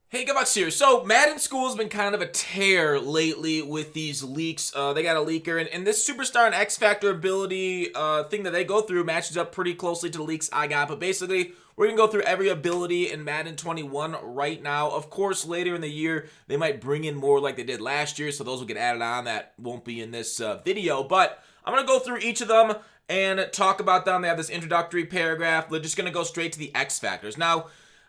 Hey, Gutbox here. So, Madden School's been kind of a tear lately with these leaks. They got a leaker, and this Superstar and X Factor ability thing that they go through matches up pretty closely to the leaks I got. But basically, we're going to go through every ability in Madden 21 right now. Of course, later in the year, they might bring in more like they did last year, so those will get added on. That won't be in this video. But I'm going to go through each of them and talk about them. They have this introductory paragraph. We're just going to go straight to the X Factors. Now,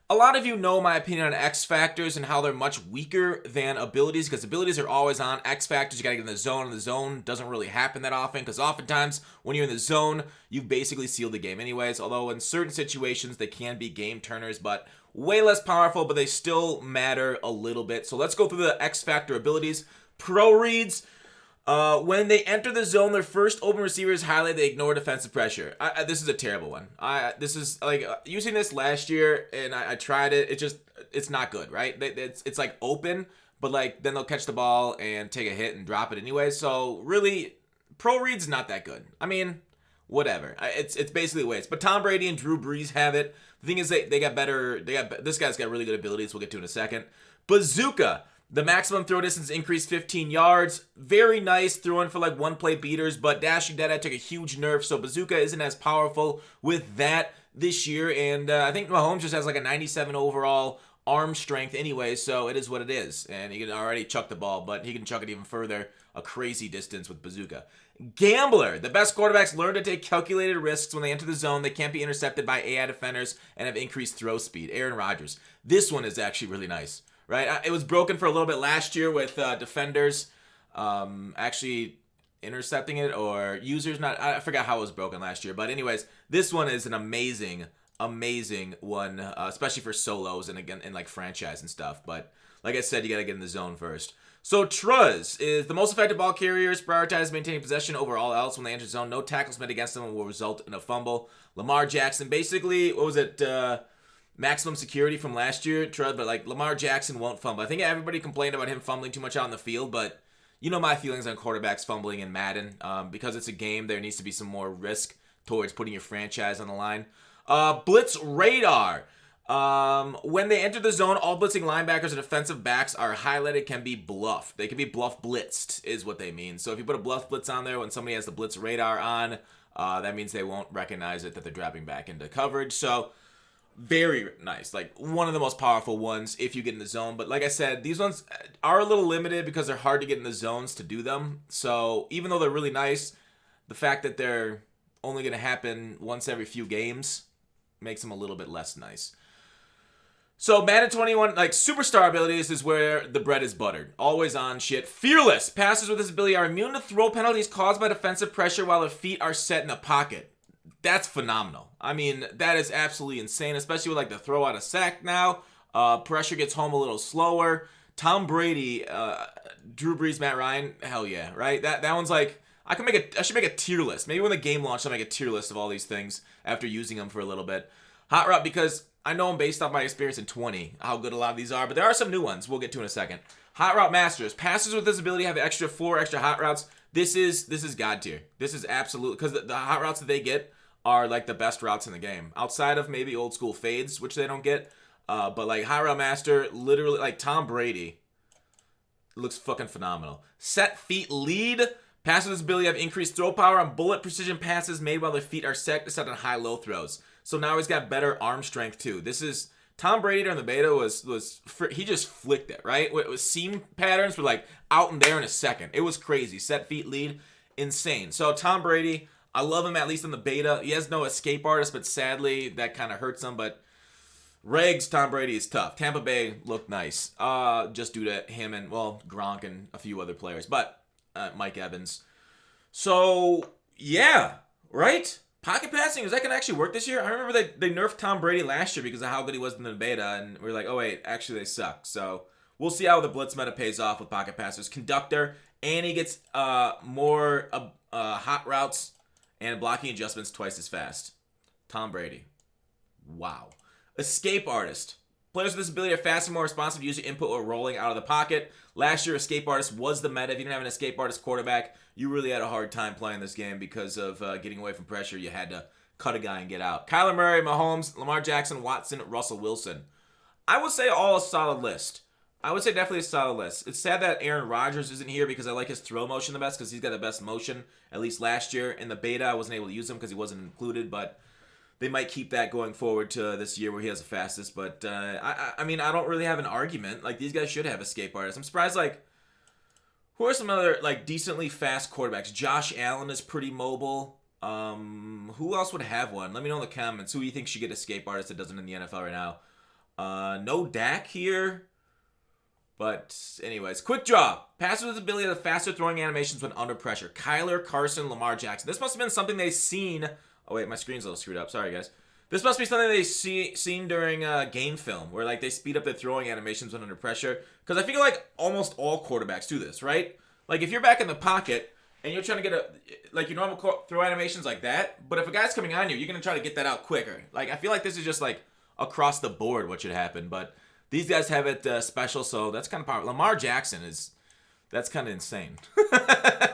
a lot of you know my opinion on X Factors and how they're much weaker than abilities, because abilities are always on. X Factors, you gotta get in the zone, and the zone doesn't really happen that often, because oftentimes when you're in the zone, you've basically sealed the game anyways, although in certain situations they can be game turners, but way less powerful, but they still matter a little bit. So let's go through the X Factor abilities. Pro reads. When they enter the zone, their first open receiver is highlighted. They ignore defensive pressure. This is a terrible one. This is like using this last year, and I tried it. It's not good, right? It's like open, but like then they'll catch the ball and take a hit and drop it anyway. So really, pro read's not that good. I mean, whatever. It's basically the way it's. But Tom Brady and Drew Brees have it. The thing is, they got better. This guy's got really good abilities. We'll get to in a second. Bazooka. The maximum throw distance increased 15 yards. Very nice throwing for like one play beaters, but Dashing Deadeye took a huge nerf, so Bazooka isn't as powerful with that this year. And I think Mahomes just has like a 97 overall arm strength anyway, so it is what it is. And he can already chuck the ball, but he can chuck it even further, a crazy distance with Bazooka. Gambler. The best quarterbacks learn to take calculated risks when they enter the zone. They can't be intercepted by AI defenders and have increased throw speed. Aaron Rodgers. This one is actually really nice. Right, it was broken for a little bit last year with defenders actually intercepting it, or users not. I forgot how it was broken last year, but anyways, this one is an amazing one, especially for solos and again in like franchise and stuff. But like I said, you got to get in the zone first. So Truz is the most effective ball carriers. Prioritize maintaining possession over all else when they enter the zone. No tackles made against them will result in a fumble. Lamar Jackson, basically, what was it? Maximum security from last year, but like Lamar Jackson won't fumble. I think everybody complained about him fumbling too much out on the field, but you know my feelings on quarterbacks fumbling in Madden. Because it's a game, there needs to be some more risk towards putting your franchise on the line. Blitz radar. When they enter the zone, all blitzing linebackers and defensive backs are highlighted, can be bluffed. They can be bluff blitzed, is what they mean. So if you put a bluff blitz on there when somebody has the blitz radar on, that means they won't recognize it, that they're dropping back into coverage. So very nice, like one of the most powerful ones if you get in the zone. But like I said, these ones are a little limited because they're hard to get in the zones to do them. So even though they're really nice, the fact that they're only going to happen once every few games makes them a little bit less nice. So Madden 21, like superstar abilities is where the bread is buttered. Always on shit. Fearless. Passers with this ability are immune to throw penalties caused by defensive pressure while their feet are set in a pocket. That's phenomenal. I mean, that is absolutely insane, especially with like the throw out of sack now. Pressure gets home a little slower. Tom Brady, Drew Brees, Matt Ryan, hell yeah, right? That one's like, I should make a tier list. Maybe when the game launches, I'll make a tier list of all these things after using them for a little bit. Hot route, because I know them based off my experience in 20, how good a lot of these are, but there are some new ones we'll get to in a second. Hot route masters. Passers with this ability have extra 4 extra hot routes. This is God tier. This is absolute, because the hot routes that they get are like the best routes in the game. Outside of maybe old school fades, which they don't get. But like High Route Master, literally like Tom Brady looks fucking phenomenal. Set feet lead. Passers with this ability have increased throw power on bullet precision passes made while their feet are set on high-low throws. So now he's got better arm strength too. This is Tom Brady during the beta he just flicked it, right? It was seam patterns were like out and there in a second. It was crazy. Set feet lead, insane. So Tom Brady, I love him at least in the beta. He has no escape artist, but sadly that kind of hurts him. But Regs, Tom Brady is tough. Tampa Bay looked nice, just due to him and well Gronk and a few other players, but Mike Evans. So yeah, right. Pocket passing, is that going to actually work this year? I remember they nerfed Tom Brady last year because of how good he was in the beta, and we were like, oh wait, actually they suck. So we'll see how the blitz meta pays off with pocket passers. Conductor, and he gets more hot routes and blocking adjustments twice as fast. Tom Brady. Wow. Escape artist. Players with this ability are fast and more responsive to user input or rolling out of the pocket. Last year, escape artist was the meta. If you didn't have an escape artist quarterback, you really had a hard time playing this game because of getting away from pressure. You had to cut a guy and get out. Kyler Murray, Mahomes, Lamar Jackson, Watson, Russell Wilson. I would say all a solid list. I would say definitely a solid list. It's sad that Aaron Rodgers isn't here because I like his throw motion the best because he's got the best motion, at least last year. In the beta, I wasn't able to use him because he wasn't included, but they might keep that going forward to this year where he has the fastest. But, I mean, I don't really have an argument. Like, these guys should have escape artists. I'm surprised, like, who are some other, like, decently fast quarterbacks? Josh Allen is pretty mobile. Who else would have one? Let me know in the comments who you think should get escape artist that doesn't in the NFL right now. No Dak here. But anyways, quick draw. Passer with the ability of the faster throwing animations when under pressure. Kyler, Carson, Lamar Jackson. This must have been something they've seen. Oh wait, my screen's a little screwed up. Sorry guys. This must be something they've seen during game film, where like they speed up their throwing animations when under pressure. Because I feel like almost all quarterbacks do this, right? Like if you're back in the pocket and you're trying to get like your normal throw animations like that, but if a guy's coming on you, you're gonna try to get that out quicker. Like I feel like this is just like across the board what should happen, but these guys have it special, so that's kind of powerful. Lamar Jackson that's kind of insane.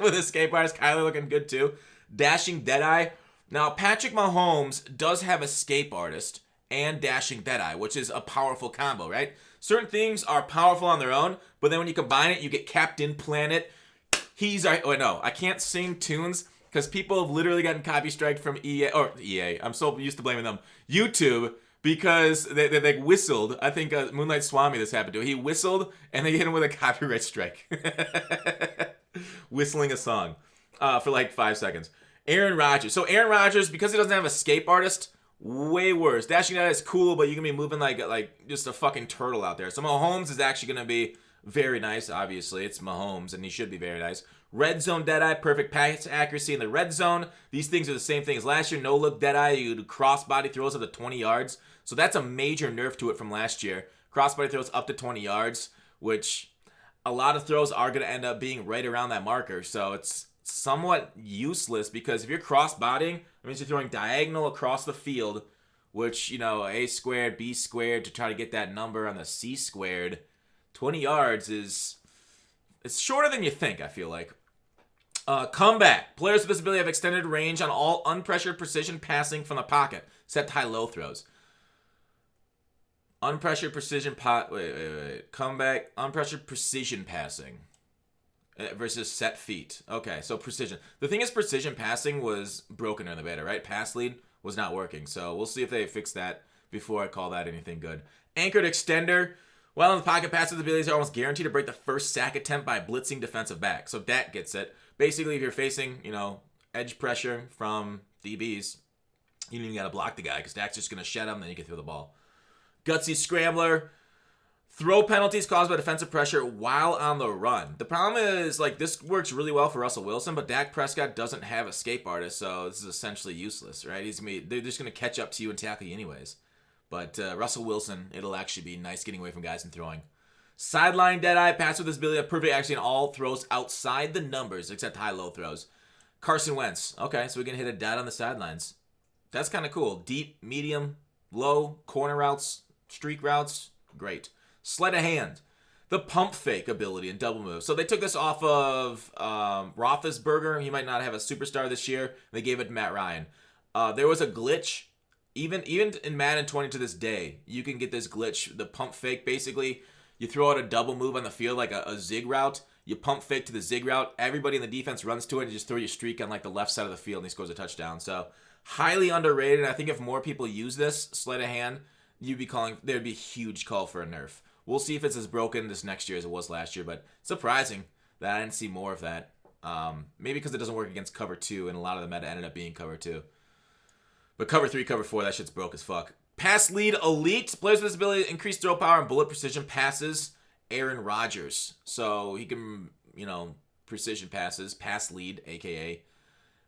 With escape artist, Kyler looking good too. Dashing Deadeye. Now, Patrick Mahomes does have escape artist and dashing Deadeye, which is a powerful combo, right? Certain things are powerful on their own, but then when you combine it, you get Captain Planet. Oh no, I can't sing tunes because people have literally gotten copy striked from EA. I'm so used to blaming them. YouTube. Because they whistled. I think Moonlight Swami this happened to. He whistled, and they hit him with a copyright strike. Whistling a song for like 5 seconds. Aaron Rodgers. So Aaron Rodgers, because he doesn't have an escape artist, way worse. Dashing that is cool, but you can be moving like just a fucking turtle out there. So Mahomes is actually going to be very nice, obviously. It's Mahomes, and he should be very nice. Red zone Deadeye, perfect pass accuracy in the red zone. These things are the same thing as last year. No look Deadeye, you do crossbody throws up to 20 yards. So that's a major nerf to it from last year. Crossbody throws up to 20 yards, which a lot of throws are going to end up being right around that marker. So it's somewhat useless because if you're crossbodying, it means you're throwing diagonal across the field, which, you know, A squared, B squared to try to get that number on the C squared. 20 yards it's shorter than you think, I feel like. Comeback. Players with this ability have extended range on all unpressured precision passing from the pocket, except high-low throws. Unpressured precision Comeback. Unpressured precision passing versus set feet. Okay, so precision. The thing is, precision passing was broken in the beta, right? Pass lead was not working, so we'll see if they fix that before I call that anything good. Anchored extender. While in the pocket, passive abilities are almost guaranteed to break the first sack attempt by a blitzing defensive back. So Dak gets it. Basically, if you're facing, edge pressure from DBs, you don't even got to block the guy because Dak's just going to shed him, then you can throw the ball. Gutsy Scrambler. Throw penalties caused by defensive pressure while on the run. The problem is, this works really well for Russell Wilson, but Dak Prescott doesn't have escape artist, so this is essentially useless, right? They're just going to catch up to you and tackle you anyways. But Russell Wilson, it'll actually be nice getting away from guys and throwing. Sideline Deadeye, pass with this ability of perfect actually in all throws outside the numbers, except high-low throws. Carson Wentz. Okay, so we can hit a dot on the sidelines. That's kind of cool. Deep, medium, low, corner routes, streak routes. Great. Sleight of hand. The pump fake ability and double move. So they took this off of Roethlisberger. He might not have a superstar this year. They gave it to Matt Ryan. There was a glitch. Even in Madden 20 to this day, you can get this glitch. The pump fake, basically, you throw out a double move on the field, like a zig route. You pump fake to the zig route. Everybody in the defense runs to it and you just throw your streak on the left side of the field and he scores a touchdown. So highly underrated. I think if more people use this sleight of hand, there'd be a huge call for a nerf. We'll see if it's as broken this next year as it was last year, but surprising that I didn't see more of that. Maybe because it doesn't work against cover 2, and a lot of the meta ended up being cover 2. But cover 3, cover 4, that shit's broke as fuck. Pass lead elite. Players with this ability increase throw power and bullet precision passes. Aaron Rodgers. So he can, precision passes. Pass lead, a.k.a.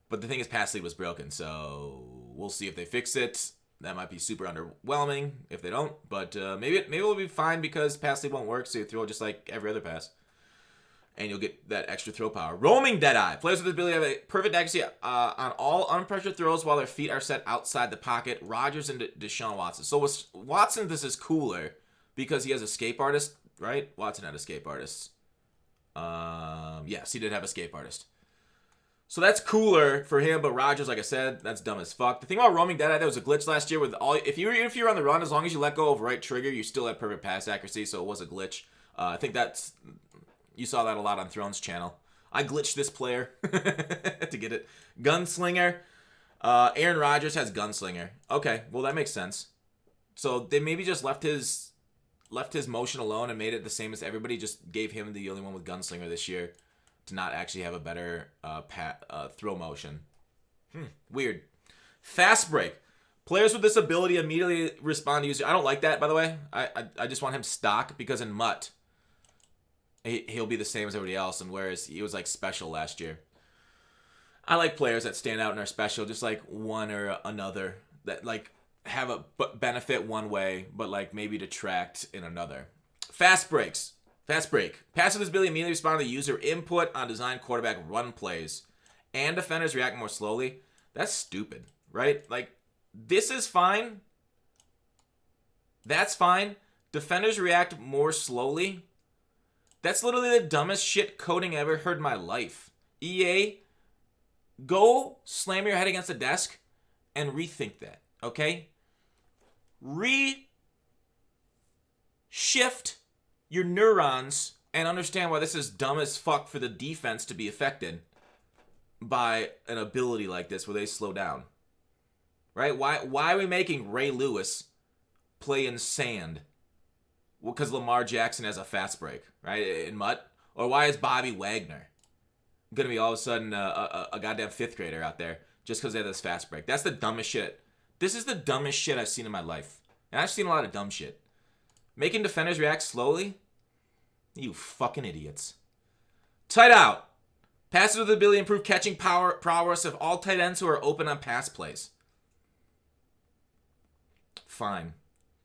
But the thing is, pass lead was broken, so we'll see if they fix it. That might be super underwhelming if they don't. But maybe it will be fine because pass lead won't work, so you throw just like every other pass. And you'll get that extra throw power. Roaming Deadeye. Players with the ability have a perfect accuracy on all unpressured throws while their feet are set outside the pocket. Rodgers and Deshaun Watson. So with Watson, this is cooler because he has escape artist, right? Watson had escape artist. Yes, he did have escape artist. So that's cooler for him, but Rodgers, like I said, that's dumb as fuck. The thing about roaming Deadeye, that was a glitch last year with all. If you're on the run, as long as you let go of right trigger, you still had perfect pass accuracy, so it was a glitch. I think that's you saw that a lot on Throne's channel. I glitched this player to get it. Gunslinger. Aaron Rodgers has Gunslinger. Okay, well that makes sense. So they maybe just left his motion alone and made it the same as everybody. Just gave him the only one with Gunslinger this year to not actually have a better throw motion. Weird. Fast break. Players with this ability immediately respond to user. I don't like that, by the way. I just want him stock because in Mutt, he'll be the same as everybody else, and whereas he was like special last year. I like players that stand out and are special, just like one or another, that like have a benefit one way, but like maybe detract in another. Fast breaks. Fast break. Passive ability immediately respond to the user input on design quarterback run plays, and defenders react more slowly. That's stupid, right? Like, this is fine. That's fine. Defenders react more slowly. That's literally the dumbest shit coding I ever heard in my life. EA, go slam your head against the desk and rethink that, okay? Shift your neurons and understand why this is dumb as fuck for the defense to be affected by an ability like this where they slow down. Right? Why are we making Ray Lewis play in sand? Well, because Lamar Jackson has a fast break, right? In Mutt? Or why is Bobby Wagner going to be all of a sudden a goddamn fifth grader out there just because they have this fast break? That's the dumbest shit. This is the dumbest shit I've seen in my life. And I've seen a lot of dumb shit. Making defenders react slowly? You fucking idiots. Tight out. Passes with the ability to improve catching prowess of all tight ends who are open on pass plays. Fine.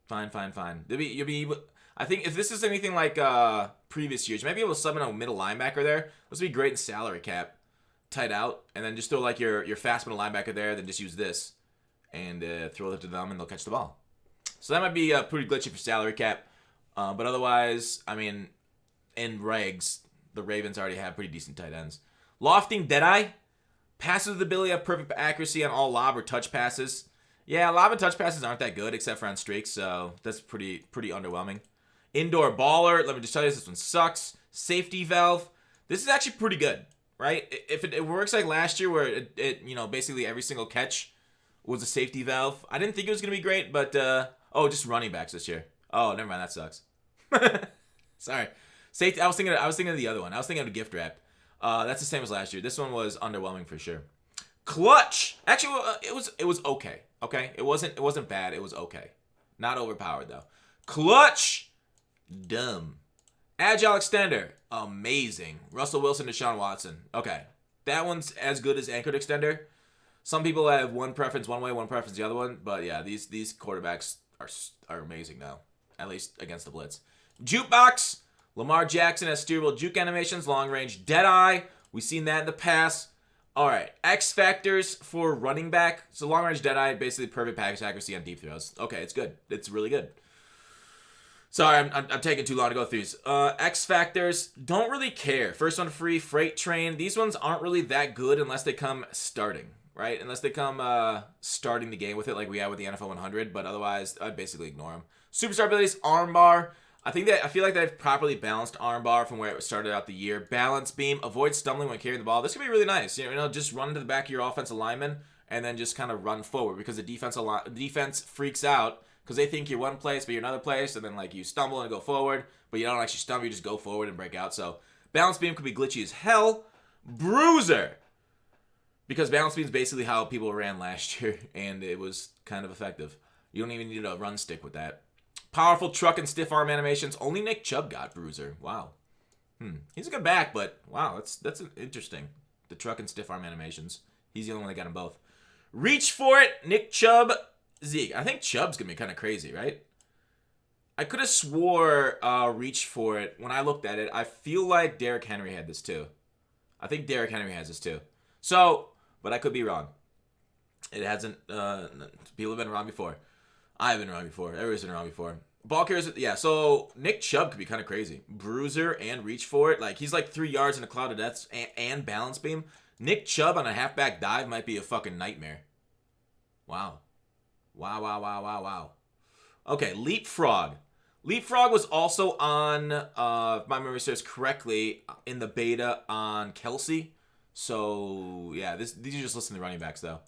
You'll be I think if this is anything like previous years, you might be able to sub in a middle linebacker there. This would be great in salary cap. Tight out. And then just throw like your fast middle linebacker there. Then just use this. And throw it to them and they'll catch the ball. So that might be pretty glitchy for salary cap. But otherwise, I mean, in regs, the Ravens already have pretty decent tight ends. Lofting Deadeye. Passes with the ability to have perfect accuracy on all lob or touch passes. Yeah, lob and touch passes aren't that good except for on streaks, so that's pretty underwhelming. Indoor Baller. Let me just tell you, this one sucks. Safety Valve. This is actually pretty good, right? If it works like last year where it basically every single catch was a safety valve. I didn't think it was going to be great, but just running backs this year. Oh, never mind, that sucks. Sorry. Safety. I was thinking of the other one. I was thinking of the gift wrap. That's the same as last year. This one was underwhelming for sure. Clutch. Actually, it was okay. Okay, it wasn't bad. It was okay. Not overpowered though. Clutch. Dumb. Agile extender. Amazing. Russell Wilson, Deshaun Watson. Okay, that one's as good as anchored extender. Some people have one preference one way, one preference the other one. But yeah, these quarterbacks are amazing now. At least against the blitz. Jukebox. Lamar Jackson has steerable juke animations, long range Deadeye. We've seen that in the past. All right, X factors for running back. So long range Deadeye, basically perfect package accuracy on deep throws. Okay, it's good. It's really good. Sorry, I'm taking too long to go through these. X factors, don't really care. First one free, Freight Train. These ones aren't really that good unless they come starting, right? Unless they come starting the game with it like we had with the NFL 100. But otherwise, I'd basically ignore them. Superstar abilities, Armbar. I feel like they've properly balanced armbar from where it started out the year. Balance beam, avoid stumbling when carrying the ball. This could be really nice. Just run to the back of your offensive lineman and then just kind of run forward because the defense freaks out because they think you're one place but you're another place, and then like you stumble and go forward, but you don't actually stumble. You just go forward and break out. So balance beam could be glitchy as hell. Bruiser, because balance beam is basically how people ran last year, and it was kind of effective. You don't even need a run stick with that. Powerful truck and stiff arm animations. Only Nick Chubb got Bruiser. Wow. He's a good back, but wow, that's interesting. The truck and stiff arm animations. He's the only one that got them both. Reach for it. Nick Chubb. Zeke. I think Chubb's going to be kind of crazy, right? I could have swore reach for it. When I looked at it, I feel like Derrick Henry had this too. I think Derrick Henry has this too. So, but I could be wrong. It hasn't. People have been wrong before. I've been wrong before. Everybody's been wrong before. Ball carriers, yeah. So Nick Chubb could be kind of crazy. Bruiser and reach for it. Like he's like 3 yards in a cloud of deaths and balance beam. Nick Chubb on a halfback dive might be a fucking nightmare. Wow. Wow. Okay, Leapfrog. Leapfrog was also on, if my memory serves correctly, in the beta on Kelsey. So, yeah, these are just listing the running backs, though.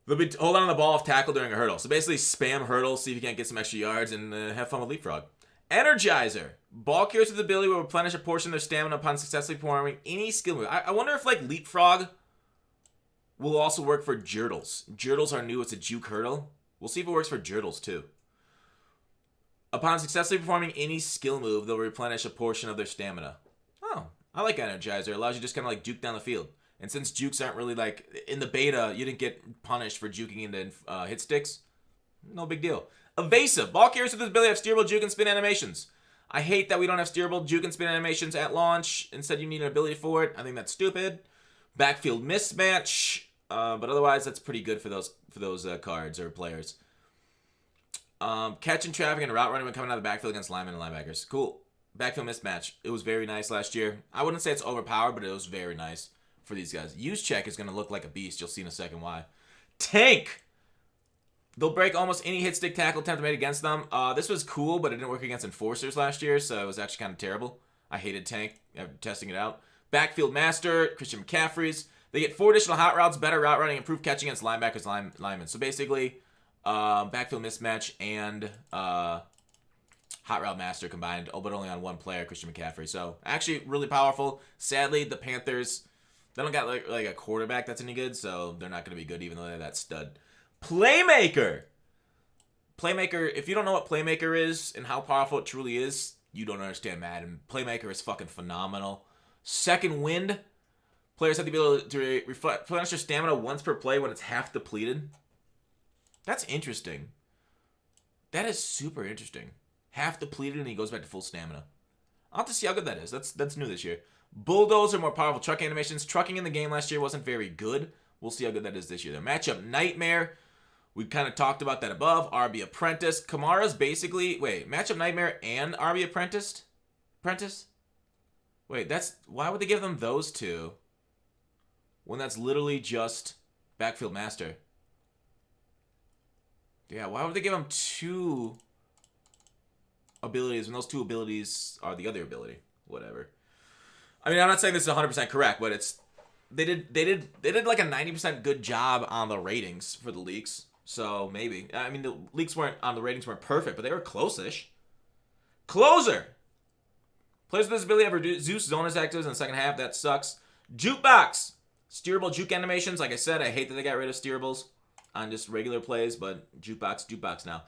Hold on to the ball if tackle during a hurdle. So basically spam hurdles, see if you can't get some extra yards, and have fun with Leapfrog. Energizer. Ball carriers with the ability will replenish a portion of their stamina upon successfully performing any skill move. I wonder if, like, Leapfrog will also work for Jurdles. Jurdles are new. It's a juke hurdle. We'll see if it works for Jurdles, too. Upon successfully performing any skill move, they'll replenish a portion of their stamina. Oh, I like Energizer. It allows you to just kind of, like, juke down the field. And since jukes aren't really, like, in the beta, you didn't get punished for juking into hit sticks. No big deal. Evasive. Ball carriers with this ability have steerable, juke, and spin animations. I hate that we don't have steerable, juke, and spin animations at launch. Instead, you need an ability for it. I think that's stupid. Backfield mismatch. But otherwise, that's pretty good for those cards or players. Catching traffic and route running when coming out of the backfield against linemen and linebackers. Cool. Backfield mismatch. It was very nice last year. I wouldn't say it's overpowered, but it was very nice for these guys. Use check is going to look like a beast. You'll see in a second why. Tank. They'll break almost any hit stick tackle attempt made against them. This was cool, but it didn't work against enforcers last year, so it was actually kind of terrible. I hated Tank after testing it out. Backfield master. Christian McCaffrey's. They get 4 additional hot routes, better route running, improved catching against linebackers, linemen. So basically, backfield mismatch and hot route master combined, but only on one player, Christian McCaffrey. So actually really powerful. Sadly, the Panthers, they don't got like a quarterback that's any good, so they're not going to be good even though they're that stud. Playmaker. Playmaker, if you don't know what Playmaker is and how powerful it truly is, you don't understand Madden. Playmaker is fucking phenomenal. Second wind. Players have the ability to replenish their stamina once per play when it's half depleted. That's interesting. That is super interesting. Half depleted and he goes back to full stamina. I'll have to see how good that is. That's new this year. Bulldozer, more powerful truck animations. Trucking in the game last year wasn't very good. We'll see how good that is this year. The matchup Nightmare. We kind of talked about that above. RB Apprentice. Kamara's basically... Wait, matchup Nightmare and RB Apprentice? Wait, why would they give them those two? When that's literally just backfield master. Yeah, why would they give him 2 abilities when those 2 abilities are the other ability? Whatever. I mean, I'm not saying this is 100% correct, but they did like a 90% good job on the ratings for the leaks. So maybe. I mean, the leaks on the ratings weren't perfect, but they were close-ish. Closer. Players with this ability have reduced Zeus zone actives in the second half. That sucks. Jukebox. Steerable juke animations. Like I said, I hate that they got rid of steerables on just regular plays, but jukebox now.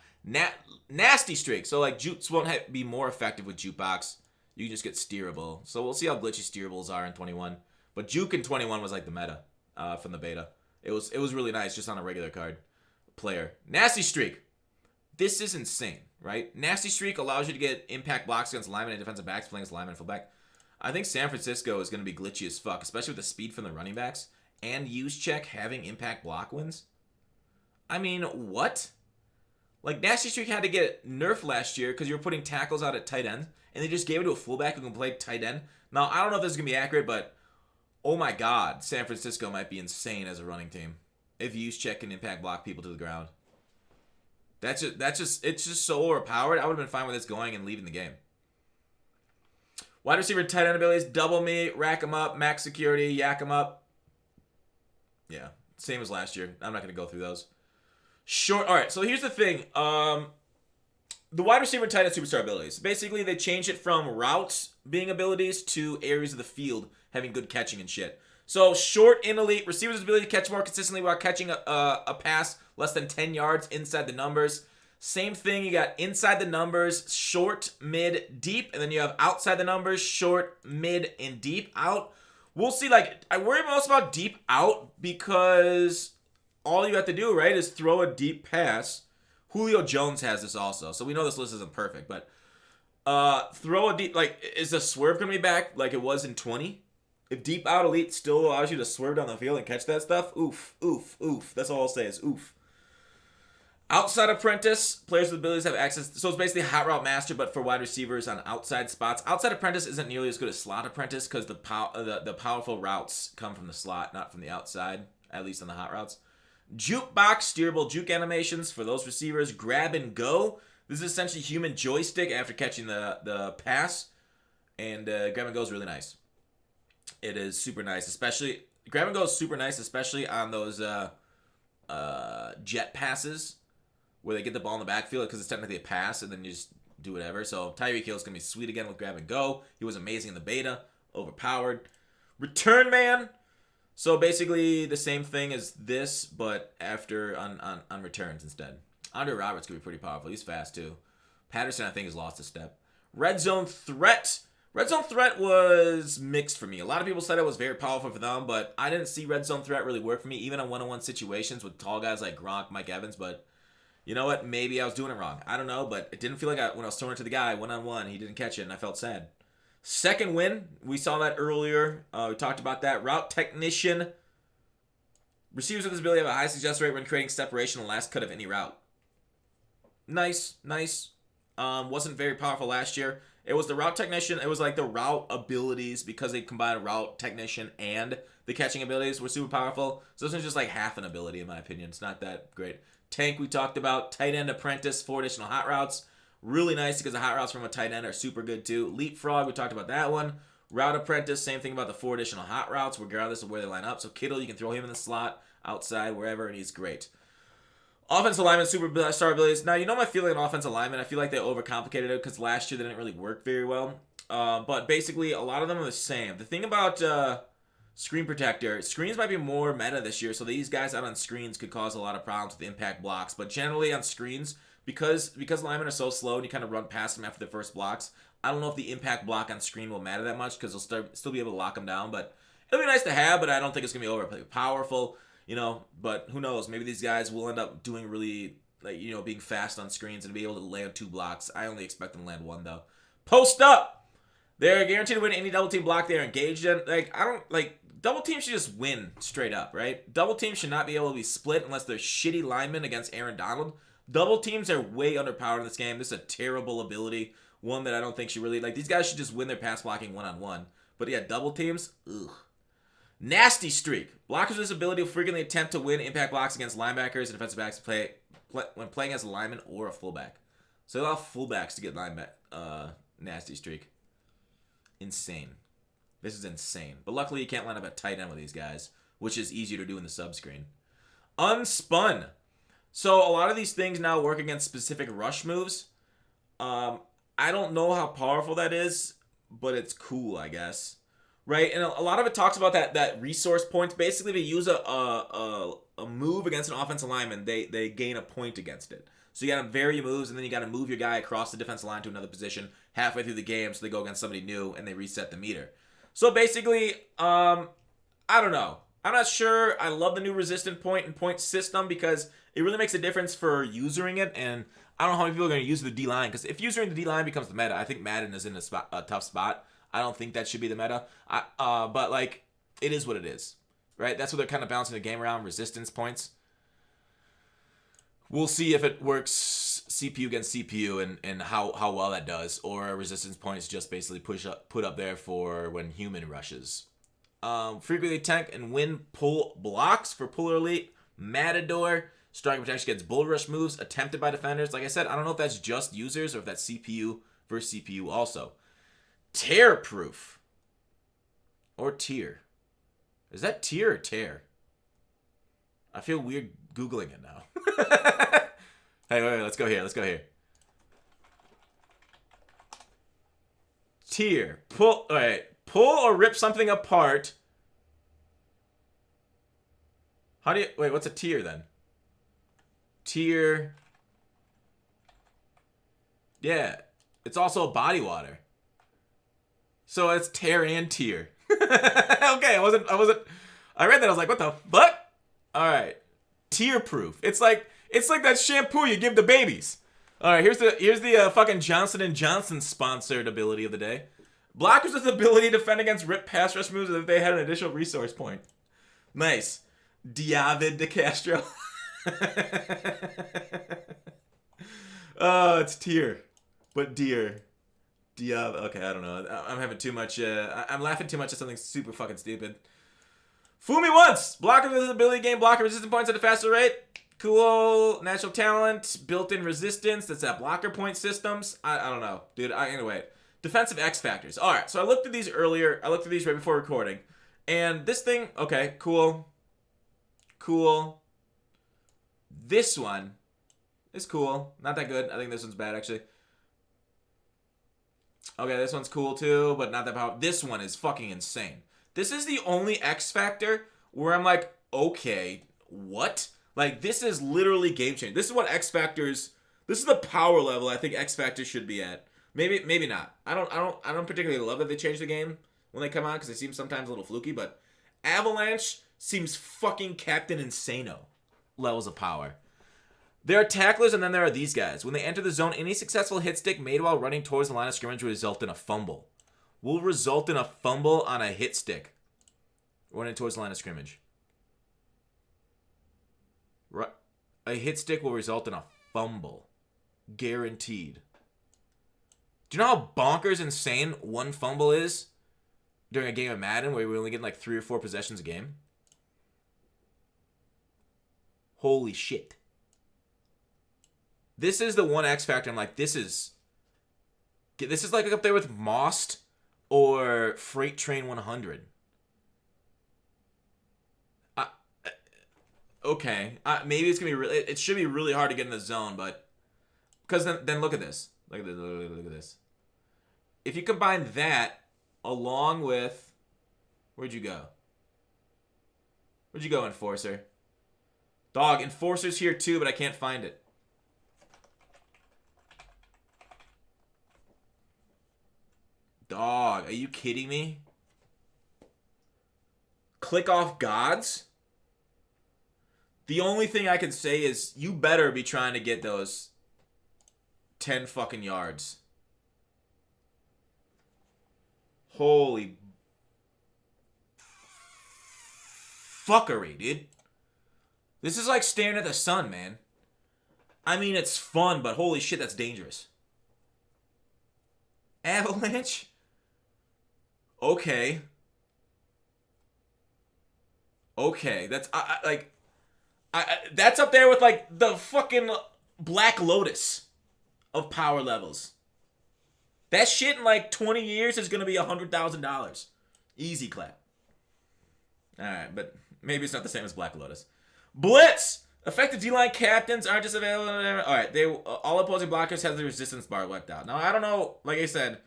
Nasty streak. So like jukes won't be more effective with jukebox. You can just get steerable. So we'll see how glitchy steerables are in 21. But juke in 21 was like the meta from the beta. It was really nice just on a regular card player. Nasty streak. This is insane, right? Nasty streak allows you to get impact blocks against linemen and defensive backs playing as lineman and fullback. I think San Francisco is going to be glitchy as fuck, especially with the speed from the running backs and use check having impact block wins. I mean, what? Like, Nasty Streak had to get nerfed last year because you were putting tackles out at tight end, and they just gave it to a fullback who can play tight end. Now, I don't know if this is going to be accurate, but oh my god, San Francisco might be insane as a running team if use check can impact block people to the ground. It's just so overpowered. I would have been fine with this going and leaving the game. Wide receiver tight end abilities, double me, rack them up, max security, yak them up. Yeah, same as last year. I'm not going to go through those. Short. All right, so here's the thing. The wide receiver tight end superstar abilities. Basically, they changed it from routes being abilities to areas of the field having good catching and shit. So short and elite, receivers' ability to catch more consistently while catching a pass less than 10 yards inside the numbers. Same thing, you got inside the numbers, short, mid, deep, and then you have outside the numbers, short, mid, and deep out. We'll see, like, I worry most about deep out because all you have to do, right, is throw a deep pass. Julio Jones has this also, so we know this list isn't perfect, but throw a deep, like, is the swerve going to be back like it was in 20? If deep out elite still allows you to swerve down the field and catch that stuff, oof, oof, oof. That's all I'll say is oof. Outside Apprentice, players with abilities have access. So it's basically Hot Route Master, but for wide receivers on outside spots. Outside Apprentice isn't nearly as good as Slot Apprentice because the powerful routes come from the slot, not from the outside, at least on the hot routes. Jukebox, steerable juke animations for those receivers. Grab and go. This is essentially human joystick after catching the pass. And grab and go is really nice. It is super nice, especially... Grab and go is super nice, especially on those jet passes where they get the ball in the backfield because it's technically a pass and then you just do whatever. So Tyreek Hill's going to be sweet again with grab and go. He was amazing in the beta. Overpowered. Return man. So basically the same thing as this, but after on returns instead. Andre Roberts could be pretty powerful. He's fast too. Patterson, I think, has lost a step. Red Zone Threat. Red Zone Threat was mixed for me. A lot of people said it was very powerful for them, but I didn't see Red Zone Threat really work for me, even on one-on-one situations with tall guys like Gronk, Mike Evans, but you know what? Maybe I was doing it wrong. I don't know, but it didn't feel like when I was throwing it to the guy one-on-one, he didn't catch it, and I felt sad. Second win, we saw that earlier. We talked about that. Route Technician. Receivers with this ability have a high success rate when creating separation on the last cut of any route. Nice. Wasn't very powerful last year. It was the Route Technician. It was like the route abilities because they combined Route Technician and the catching abilities were super powerful. So this one's just like half an ability in my opinion. It's not that great. Tank we talked about. Tight End Apprentice, 4 additional hot routes. Really nice because the hot routes from a tight end are super good too. Leapfrog, we talked about that one. Route Apprentice, same thing about the 4 additional hot routes regardless of where they line up. So Kittle, you can throw him in the slot, outside, wherever, and he's great. Offensive lineman, superstar abilities. Now, you know my feeling on offensive lineman. I feel like they overcomplicated it because last year they didn't really work very well. But basically, a lot of them are the same. The thing about Screen Protector, screens might be more meta this year, so these guys out on screens could cause a lot of problems with impact blocks. But generally on screens, because linemen are so slow and you kind of run past them after the first blocks, I don't know if the impact block on screen will matter that much because they'll still be able to lock them down. But it'll be nice to have, but I don't think it's going to be overly powerful. You know, but who knows? Maybe these guys will end up doing really, like, you know, being fast on screens and be able to land 2 blocks. I only expect them to land 1, though. Post up! They're guaranteed to win any double team block they're engaged in. Double teams should just win straight up, right? Double teams should not be able to be split unless they're shitty linemen against Aaron Donald. Double teams are way underpowered in this game. This is a terrible ability. One that I don't think should really, these guys should just win their pass blocking one-on-one. But yeah, double teams, ugh. Nasty Streak. Blockers with this ability will frequently attempt to win impact blocks against linebackers and defensive backs when playing as a lineman or a fullback. So they allow fullbacks to get Nasty Streak. Insane. This is insane. But luckily you can't line up at tight end with these guys, which is easier to do in the sub-screen. Unspun. So a lot of these things now work against specific rush moves. I don't know how powerful that is, but it's cool, I guess. Right, and a lot of it talks about that resource points. Basically, if you use a move against an offensive lineman, they gain a point against it. So you got to vary your moves, and then you got to move your guy across the defensive line to another position halfway through the game, so they go against somebody new and they reset the meter. So basically, I don't know. I'm not sure. I love the new resistant point and point system because it really makes a difference for usering it, and I don't know how many people are going to use the D-line because if using the D-line becomes the meta, I think Madden is in a tough spot. I don't think that should be the meta. But it is what it is, right? That's what they're kind of bouncing the game around, resistance points. We'll see if it works CPU against CPU and how well that does, or resistance points just basically put up there for when human rushes. Frequently tank and win pull blocks for Puller Elite. Matador. Striking protection against bull rush moves attempted by defenders. Like I said, I don't know if that's just users or if that's CPU versus CPU also. Tear proof. Or tier. Is that tier or tear? I feel weird Googling it now. Hey, wait, let's go here. Tear. Pull or rip something apart. How do you, wait, what's a tier then? Tier. Yeah. It's also body water. So it's tear and tier. Okay, I wasn't. I read that. I was like, what the fuck? All right, tear proof. It's like that shampoo you give the babies. All right, here's the fucking Johnson & Johnson sponsored ability of the day. Blockers with the ability to defend against rip pass rush moves if they had an additional resource point. Nice. David De Castro. Oh, it's tier. But dear. Diab. Okay, I don't know. I'm having too much. I'm laughing too much at something super fucking stupid. Fool me once! Blocker with ability gain blocker resistance points at a faster rate. Cool. Natural talent. Built-in resistance. That's that blocker point systems. I don't know. Dude, anyway. Defensive X factors. Alright, so I looked at these earlier. I looked at these right before recording. And this thing, okay, cool. Cool. This one is cool. Not that good. I think this one's bad, actually. Okay, this one's cool too, but not that powerful. This one is fucking insane. This is the only X factor where I'm like, okay, what? Like, this is literally game changing. This is what X factors. This is the power level I think X factors should be at. Maybe not. I don't particularly love that they change the game when they come out because they seem sometimes a little fluky. But Avalanche seems fucking Captain Insano levels of power. There are tacklers, and then there are these guys. When they enter the zone, any successful hit stick made while running towards the line of scrimmage will result in a fumble. Will result in a fumble on a hit stick running towards the line of scrimmage. A hit stick will result in a fumble. Guaranteed. Do you know how bonkers insane one fumble is during a game of Madden where we only get like 3 or 4 possessions a game? Holy shit. This is the one X factor. I'm like, this is like up there with Most or Freight Train 100. Okay, maybe it's gonna be really. It should be really hard to get in the zone, but because then look at this. Look at this. If you combine that along with, where'd you go? Where'd you go, Enforcer? Dog, Enforcer's here too, but I can't find it. Dog, are you kidding me? Click off gods? The only thing I can say is you better be trying to get those 10 fucking yards. Holy fuckery, dude. This is like staring at the sun, man. I mean, it's fun, but holy shit, that's dangerous. Avalanche? Okay. Okay, that's that's up there with like the fucking Black Lotus of power levels. That shit in like 20 years is gonna be $100,000. Easy clap. Alright, but maybe it's not the same as Black Lotus. Blitz! Effective D-line captains aren't just available. Alright, all opposing blockers have the resistance bar wiped out. Now, I don't know, like I said,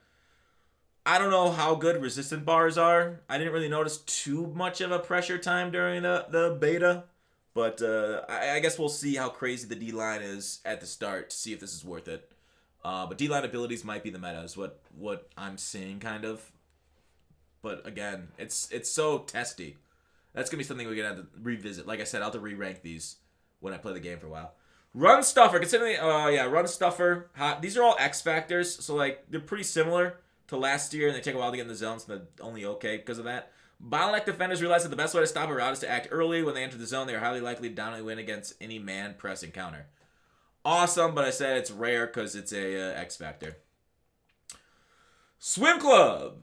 I don't know how good resistance bars are. I didn't really notice too much of a pressure time during the beta. But I guess we'll see how crazy the D-line is at the start to see if this is worth it. But D-line abilities might be the meta is what I'm seeing, kind of. But again, it's so testy. That's going to be something we're going to have to revisit. Like I said, I'll have to re-rank these when I play the game for a while. Run Stuffer. Considering, Run Stuffer. Hot. These are all X factors, so like they're pretty similar to last year, and they take a while to get in the zone, so they're only okay because of that. Bottleneck defenders realize that the best way to stop a route is to act early. When they enter the zone, they are highly likely to dominantly win against any man press encounter. Awesome, but I said it's rare because it's a X factor. Swim Club.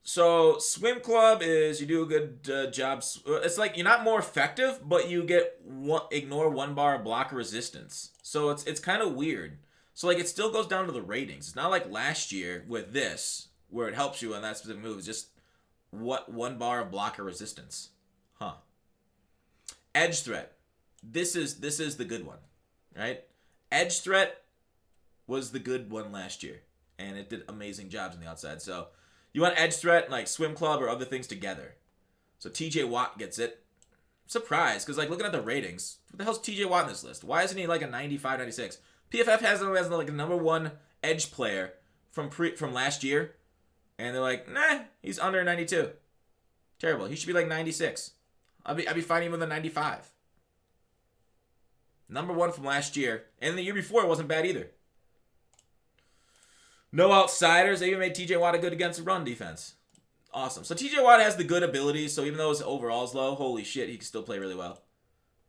So, Swim Club is you do a good job. It's like you're not more effective, but you get ignore 1 bar of blocker resistance. So, it's kind of weird. So, like, it still goes down to the ratings. It's not like last year with this, where it helps you on that specific move. It's just 1 bar of blocker resistance. Huh. Edge threat. This is the good one, right? Edge threat was the good one last year, and it did amazing jobs on the outside. So, you want edge threat, like Swim Club or other things together. So TJ Watt gets it. I'm surprised, because like looking at the ratings, what the hell's TJ Watt in this list? Why isn't he like a 95, 96? PFF has him as like a #1 edge player from last year, and they're like, nah, he's under 92. Terrible. He should be like 96. I'd be fine even with a 95. #1 from last year, and the year before it wasn't bad either. No outsiders. They even made TJ Watt a good against the run defense. Awesome. So TJ Watt has the good abilities, so even though his overall is low, holy shit, he can still play really well.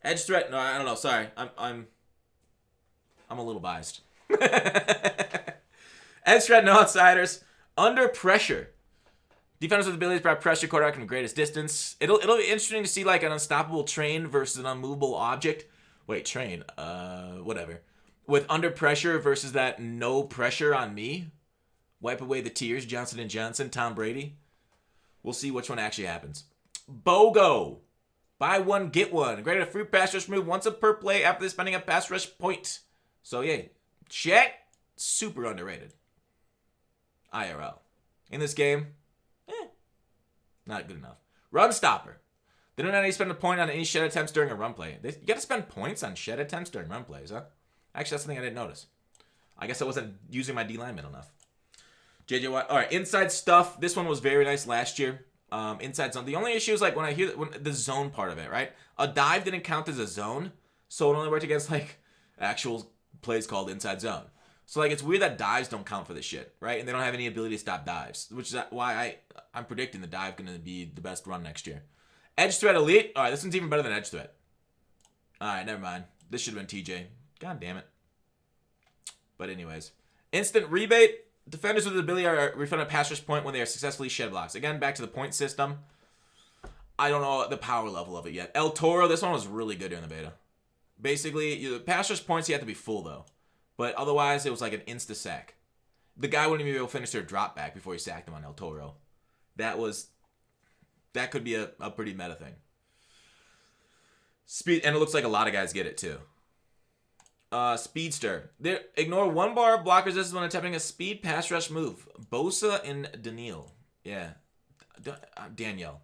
Edge threat? No, I don't know. Sorry, I'm a little biased. Edge threat, no outsiders. Under pressure. Defenders with abilities to provide pressure quarterback from the greatest distance. It'll be interesting to see like an unstoppable train versus an unmovable object. Wait, train. Whatever. With under pressure versus that no pressure on me. Wipe away the tears, Johnson & Johnson, Tom Brady. We'll see which one actually happens. BOGO. Buy one, get one. Granted a free pass rush move once per play after spending a pass rush point. So yeah, check. Super underrated. IRL. In this game, not good enough. Run stopper. They don't have to spend a point on any shed attempts during a run play. You got to spend points on shed attempts during run plays, huh? Actually, that's something I didn't notice. I guess I wasn't using my D lineman enough. JJ Watt. All right, inside stuff. This one was very nice last year. Inside zone. The only issue is like when I hear the zone part of it, right? A dive didn't count as a zone, so it only worked against like actual plays called inside zone. So like it's weird that dives don't count for this shit, right? And they don't have any ability to stop dives, which is why I'm predicting the dive going to be the best run next year. Edge threat elite. All right, this one's even better than edge threat. All right, never mind. This should have been TJ. God damn it. But anyways, instant rebate. Defenders with the ability are refunded a pass rush point when they are successfully shed blocks. Again, back to the point system. I don't know the power level of it yet. El Toro, this one was really good during the beta. Basically, the pass rush points you have to be full though. But otherwise, it was like an insta sack. The guy wouldn't even be able to finish their drop back before he sacked him on El Toro. That could be a pretty meta thing. Speed, and it looks like a lot of guys get it too. Speedster. Ignore one bar of block resistance when attempting a speed pass rush move. Bosa and Daniel. Yeah. Daniel.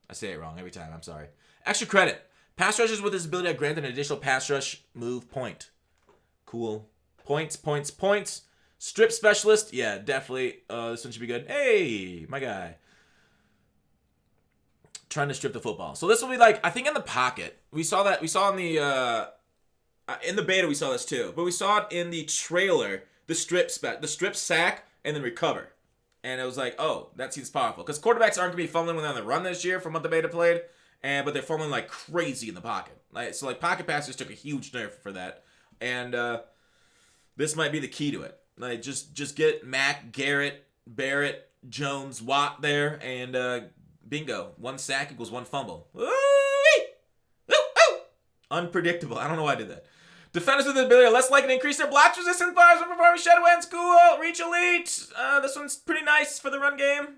I say it wrong every time. I'm sorry. Extra credit. Pass rushers with this ability are granted an additional pass rush move point. Cool. Points. Strip specialist. Yeah, definitely. This one should be good. Hey, my guy. Trying to strip the football. So this will be like, I think in the pocket. We saw in the beta we saw this too, but we saw it in the trailer, the strip sack, and then recover. And it was like, oh, that seems powerful. Because quarterbacks aren't going to be fumbling when they're on the run this year from what the beta played, but they're fumbling like crazy in the pocket. So pocket passers took a huge nerf for that. And this might be the key to it. Like just get Mack, Garrett, Barrett, Jones, Watt there, and bingo. One sack equals one fumble. Woo-wee! Woo-woo! Unpredictable. I don't know why I did that. Defenders with the ability are less likely to increase their blast resistance bars when performing Shadow End School. Reach Elite. This one's pretty nice for the run game.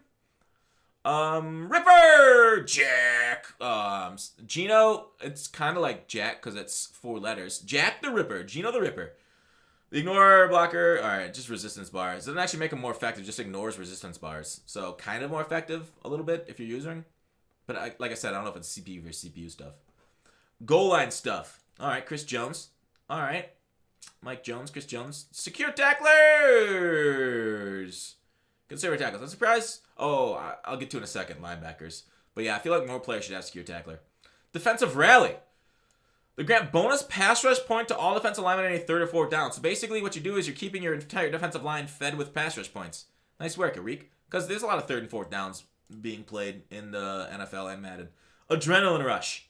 Ripper! Jack. Gino, it's kind of like Jack because it's 4 letters. Jack the Ripper. Gino the Ripper. Ignore blocker. Alright, just resistance bars. It doesn't actually make them more effective, just ignores resistance bars. So kind of more effective a little bit if you're using. But like I said, I don't know if it's CPU versus CPU stuff. Goal line stuff. Alright, Chris Jones. Alright. Mike Jones, Chris Jones. Secure tacklers! Conservative tackles. I'm surprised. Oh, I'll get to in a second, linebackers. But yeah, I feel like more players should have secure tackler. Defensive rally. They grant bonus pass rush point to all defensive linemen in a 3rd or 4th down. So basically what you do is you're keeping your entire defensive line fed with pass rush points. Nice work, Arik. Because there's a lot of 3rd and 4th downs being played in the NFL and Madden. Adrenaline rush.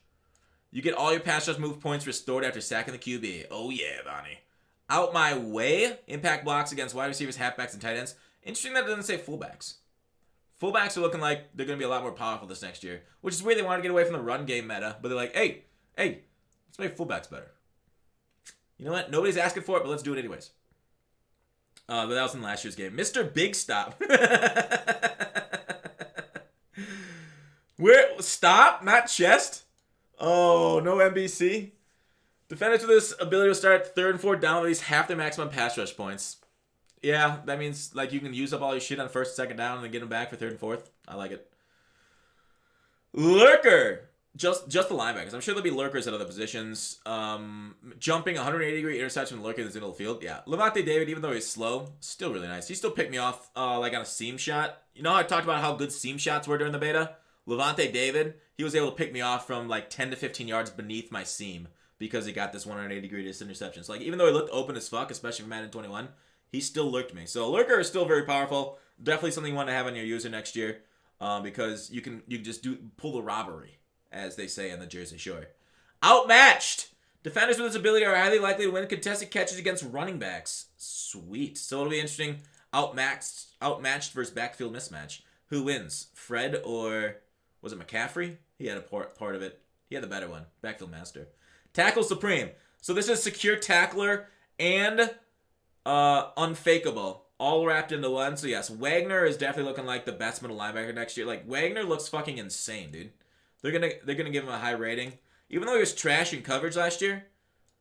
You get all your pass rush move points restored after sacking the QB. Oh yeah, Bonnie. Out my way. Impact blocks against wide receivers, halfbacks, and tight ends. Interesting that it doesn't say fullbacks. Fullbacks are looking like they're going to be a lot more powerful this next year. Which is weird. They want to get away from the run game meta. But they're like, hey, let's make fullbacks better. You know what? Nobody's asking for it, but let's do it anyways. But that was in last year's game. Mr. Big Stop. Stop? Not chest? Oh, no NBC. Defenders with this ability will start 3rd and 4th down with at least half their maximum pass rush points. Yeah, that means like you can use up all your shit on 1st and 2nd down and then get them back for 3rd and 4th. I like it. Lurker. Just the linebackers. I'm sure there'll be lurkers at other positions. Jumping 180-degree interception with lurker in the middle of the field. Yeah. Levante David, even though he's slow, still really nice. He still picked me off like on a seam shot. You know how I talked about how good seam shots were during the beta? Levante David, he was able to pick me off from like 10 to 15 yards beneath my seam because he got this 180-degree interception. So like even though he looked open as fuck, especially for Madden 21, he still lurked me. So lurker is still very powerful. Definitely something you want to have on your user next year because you can just pull the robbery. as they say on the Jersey Shore. Outmatched! Defenders with this ability are highly likely to win contested catches against running backs. Sweet. So it'll be interesting. Outmatched versus backfield mismatch. Who wins? Fred or was it McCaffrey? He had a part of it. He had the better one. Backfield master. Tackle Supreme. So this is secure tackler and unfakeable. All wrapped into one. So yes, Wagner is definitely looking like the best middle linebacker next year. Like Wagner looks fucking insane, dude. They're gonna give him a high rating. Even though he was trash in coverage last year,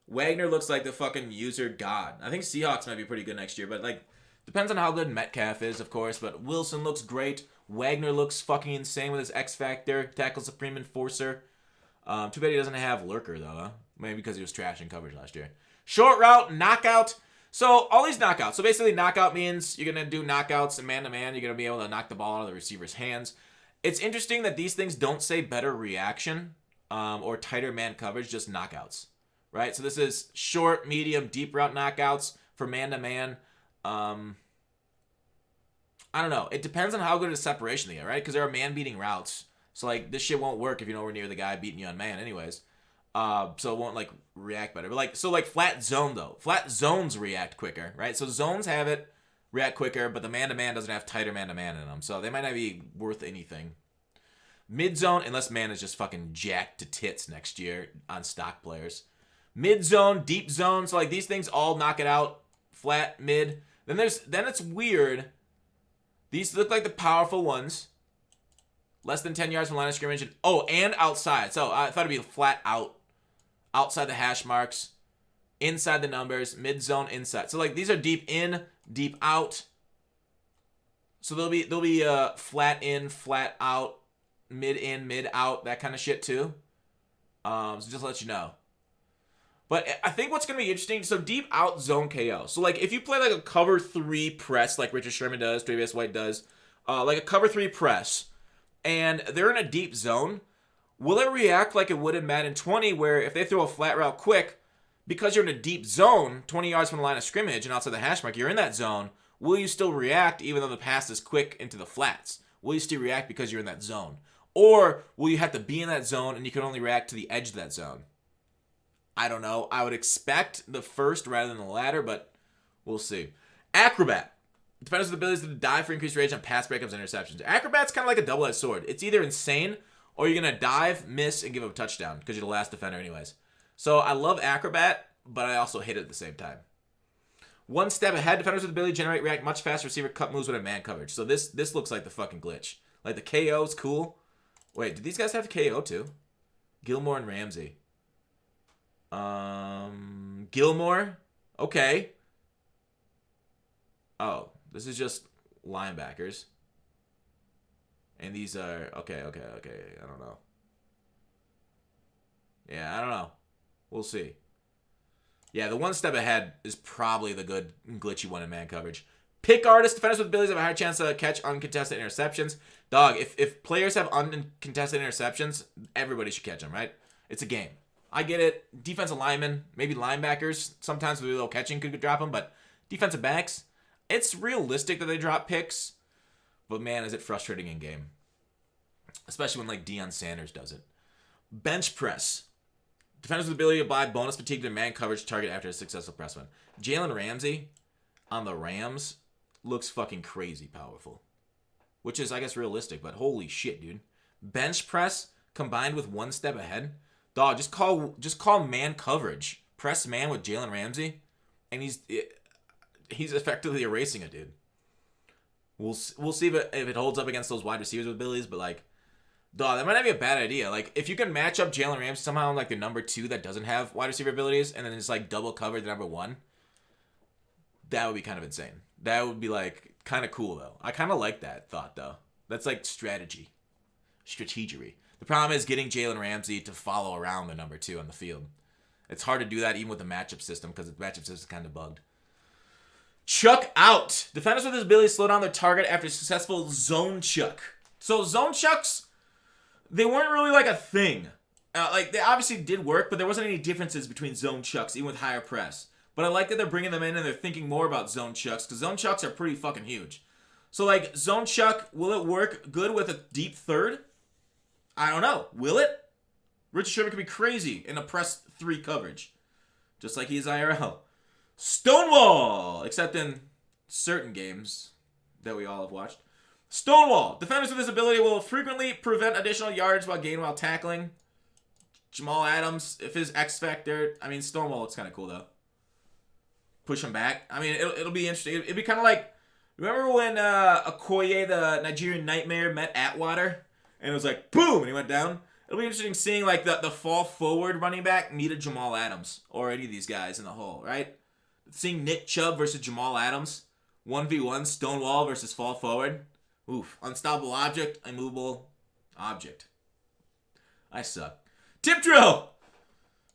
Wagner looks like the fucking user god. I think Seahawks might be pretty good next year, but like depends on how good Metcalf is, of course. But Wilson looks great. Wagner looks fucking insane with his X Factor, tackle supreme enforcer. Too bad he doesn't have Lurker though, huh? Maybe because he was trash in coverage last year. Short route, knockout. So all these knockouts. So basically knockout means you're going to do knockouts and man-to-man. You're going to be able to knock the ball out of the receiver's hands. It's interesting that these things don't say better reaction or tighter man coverage, just knockouts. Right? So this is short, medium, deep route knockouts for man-to-man. I don't know. It depends on how good a separation they get, right? Because there are man-beating routes. So like this shit won't work if you're nowhere near the guy beating you on man anyways. So it won't like react better. But like flat zone though. Flat zones react quicker, right? So zones have it react quicker, but the man-to-man doesn't have tighter man-to-man in them. So they might not be worth anything. Mid zone, unless man is just fucking jacked to tits next year on stock players. Mid zone, deep zone, so like these things all knock it out. Flat, mid. Then it's weird. These look like the powerful ones. Less than 10 yards from line of scrimmage. And outside. So I thought it'd be flat out. Outside the hash marks, inside the numbers, mid zone, inside. So like these are deep in, deep out. So they'll be flat in, flat out, mid in, mid out, that kind of shit too. So just to let you know. But I think what's gonna be interesting, so deep out zone KO. So like if you play like a cover 3 press, like Richard Sherman does, Travis White does, like a cover 3 press, and they're in a deep zone. Will it react like it would in Madden 20, where if they throw a flat route quick, because you're in a deep zone, 20 yards from the line of scrimmage and outside the hash mark, you're in that zone, will you still react even though the pass is quick into the flats? Will you still react because you're in that zone? Or will you have to be in that zone and you can only react to the edge of that zone? I don't know. I would expect the first rather than the latter, but we'll see. Acrobat. Defenders with abilities to dive for increased range on pass breakups and interceptions. Acrobat's kind of like a double-edged sword. It's either insane or you're going to dive, miss, and give up a touchdown because you're the last defender anyways. So I love Acrobat, but I also hate it at the same time. One step ahead, defenders with ability to generate react much faster receiver cut moves with a man coverage. So this looks like the fucking glitch. Like the KO is cool. Wait, did these guys have KO too? Gilmore and Ramsey. Gilmore? Okay. Oh, this is just linebackers. And these are... Okay. I don't know. Yeah, I don't know. We'll see. Yeah, the one step ahead is probably the good glitchy one in man coverage. Pick artist. Defenders with abilities have a higher chance to catch uncontested interceptions. Dog, if players have uncontested interceptions, everybody should catch them, right? It's a game. I get it. Defensive linemen, maybe linebackers, sometimes with a little catching could drop them, but defensive backs, it's realistic that they drop picks. But man, is it frustrating in game. Especially when like Deion Sanders does it. Bench press. Defenders with the ability to apply bonus fatigue to man coverage target after a successful press run. Jalen Ramsey on the Rams looks fucking crazy powerful. Which is, I guess, realistic, but holy shit, dude. Bench press combined with one step ahead. Dog, just call man coverage. Press man with Jalen Ramsey. And he's effectively erasing it, dude. We'll see if it holds up against those wide receivers with abilities, but like, dog, that might not be a bad idea. Like, if you can match up Jalen Ramsey somehow on like the number 2 that doesn't have wide receiver abilities, and then just like double cover the number 1, that would be kind of insane. That would be like kind of cool though. I kind of like that thought though. That's like strategery. The problem is getting Jalen Ramsey to follow around the number 2 on the field. It's hard to do that even with the matchup system because the matchup system is kind of bugged. Chuck out. Defenders with his ability to slow down their target after a successful zone chuck. So zone chucks, they weren't really like a thing. Like they obviously did work, but there wasn't any differences between zone chucks, even with higher press. But I like that they're bringing them in and they're thinking more about zone chucks because zone chucks are pretty fucking huge. So like zone chuck, will it work good with a deep third? I don't know. Will it? Richard Sherman could be crazy in a press 3 coverage. Just like he is IRL. Stonewall! Except in certain games that we all have watched. Stonewall. Defenders with this ability will frequently prevent additional yards while gaining while tackling. Jamal Adams, if his X Factor... I mean, Stonewall looks kind of cool, though. Push him back. I mean, it'll be interesting. It'll be kind of like... Remember when Okoye, the Nigerian Nightmare, met Atwater? And it was like, boom! And he went down. It'll be interesting seeing like the fall forward running back meet a Jamal Adams. Or any of these guys in the hole, right? Seeing Nick Chubb versus Jamal Adams. 1v1, Stonewall versus fall forward. Oof. Unstoppable object, immovable object. I suck. Tip drill!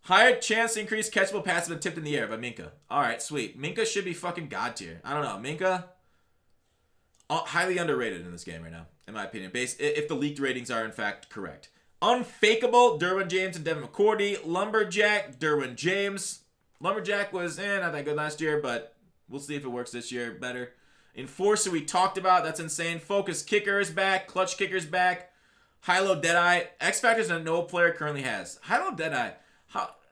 Higher chance to increase catchable passive and tipped in the air by Minka. Alright, sweet. Minka should be fucking god tier. I don't know. Minka, highly underrated in this game right now, in my opinion. If the leaked ratings are in fact correct. Unfakeable, Derwin James and Devin McCourty. Lumberjack, Derwin James. Lumberjack was not that good last year, but we'll see if it works this year better. Enforcer we talked about. That's insane. Focus kicker is back. Clutch kicker is back. High-low Deadeye. X Factors that no player currently has. High-low Deadeye.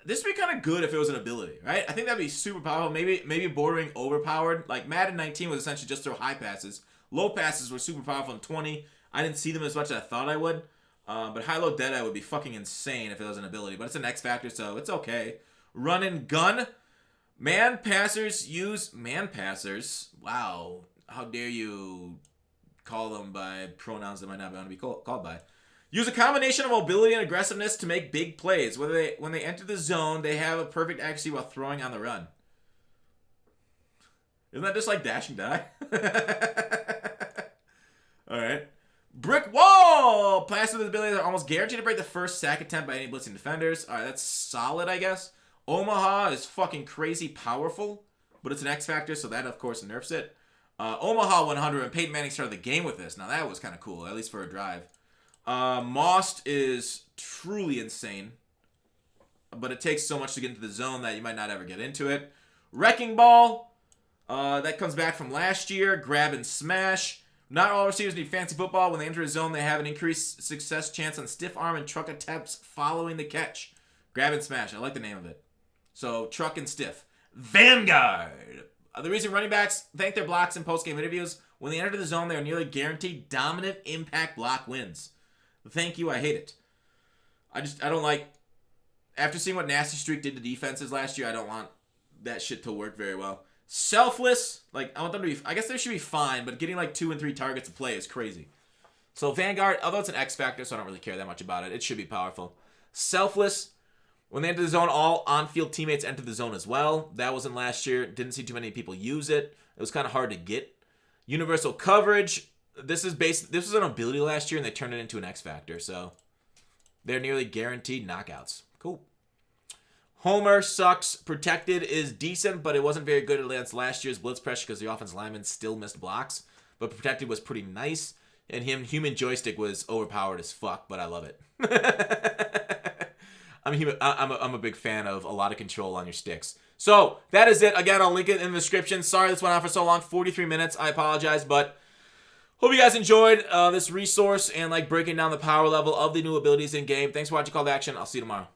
This would be kind of good if it was an ability, right? I think that'd be super powerful. Maybe bordering overpowered. Like Madden 19 was essentially just throw high passes. Low passes were super powerful in 20. I didn't see them as much as I thought I would. But High-low Deadeye would be fucking insane if it was an ability. But it's an X Factor, so it's okay. Run and gun. Man passers use man passers. Wow. How dare you call them by pronouns that might not want to be called by. Use a combination of mobility and aggressiveness to make big plays. When they enter the zone, they have a perfect accuracy while throwing on the run. Isn't that just like dash and die? Alright. Brick wall! Players with abilities are almost guaranteed to break the first sack attempt by any blitzing defenders. Alright, that's solid, I guess. Omaha is fucking crazy powerful, but it's an X Factor, so that, of course, nerfs it. Omaha 100, and Peyton Manning started the game with this. Now, that was kind of cool, at least for a drive. Most is truly insane, but it takes so much to get into the zone that you might not ever get into it. Wrecking Ball, that comes back from last year. Grab and Smash. Not all receivers need fancy football. When they enter a zone, they have an increased success chance on stiff arm and truck attempts following the catch. Grab and Smash. I like the name of it. So, truck and stiff. Vanguard. The reason running backs thank their blocks in post-game interviews, when they enter the zone, they are nearly guaranteed dominant impact block wins. Thank you, I hate it. I don't like... After seeing what Nasty Streak did to defenses last year, I don't want that shit to work very well. Selfless, like, I want them to be... I guess they should be fine, but getting like 2 and 3 targets a play is crazy. So Vanguard, although it's an X Factor, so I don't really care that much about it, it should be powerful. Selfless... When they enter the zone, all on-field teammates enter the zone as well. That wasn't last year. Didn't see too many people use it. It was kind of hard to get. Universal coverage. This was an ability last year, and they turned it into an X Factor. So they're nearly guaranteed knockouts. Cool. Homer sucks. Protected is decent, but it wasn't very good against last year's blitz pressure because the offensive linemen still missed blocks. But protected was pretty nice, and human joystick was overpowered as fuck. But I love it. I'm a big fan of a lot of control on your sticks. So, that is it. Again, I'll link it in the description. Sorry this went on for so long. 43 minutes. I apologize, but hope you guys enjoyed this resource and like breaking down the power level of the new abilities in game. Thanks for watching Call to Action. I'll see you tomorrow.